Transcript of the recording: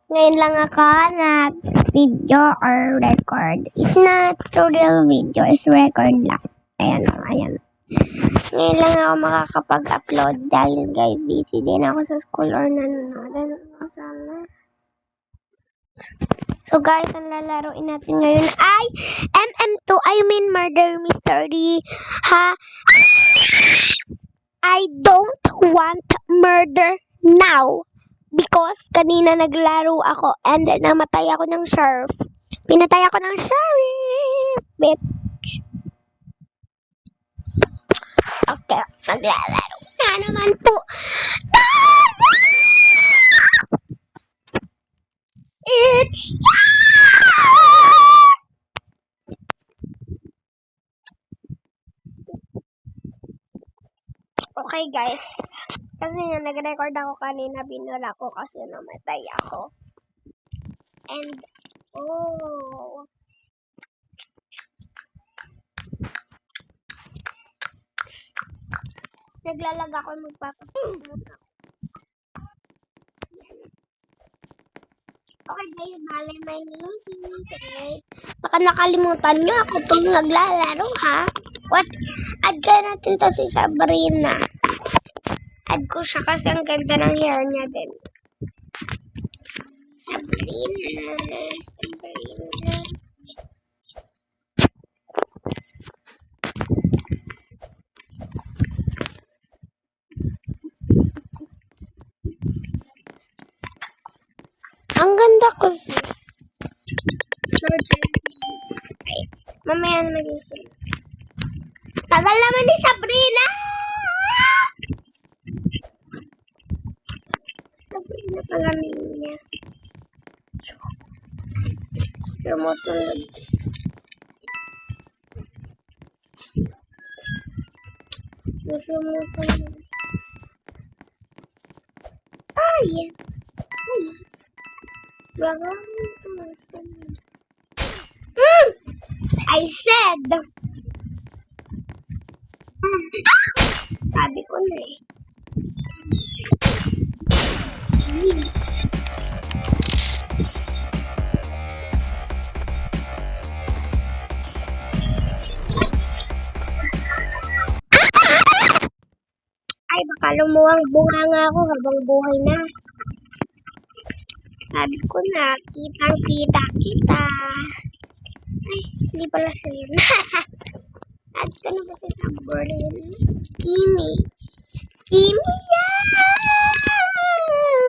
Ngayon lang ako nag-video or record. It's not a real video, it's record lang. Ayan o, ayan. Ngayon lang ako makakapag-upload dahil guys, busy din ako sa school or nanonood ako sana. So guys, ang lalaroin natin ngayon ay MM2, I mean Murder Mystery. Ha? I don't want murder now. Because kanina naglaro ako and then namatay ako ng sheriff. Pinatay ako ng sheriff, bitch. Okay, maglalaro na naman po. It's okay guys. Kasi nga nag-record ako kanina, binura ko kasi namatay ako. And, naglalag ako, magpapapunod ako. Okay guys, bale may link. Baka nakalimutan nyo ako itong naglalaro ha. What? Add ka natin to si Sabrina. Add ko siya kasi ang ganda ng hair niya din. Sabrina. Ang ganda ko sis. Mamaya na mag-isip. Tagal naman ni Sabrina! Sabrina pala niya. Sumusunod. Sumusunod. Ay! I said! Sabi ko na eh. Ay, baka lumuwang bunga ako habang buhay na. Sabi ko na, kitang-kita kita. Ay, hindi pala siya yun. Add ko na ba si Sabrina? Kimi. Kimi yan!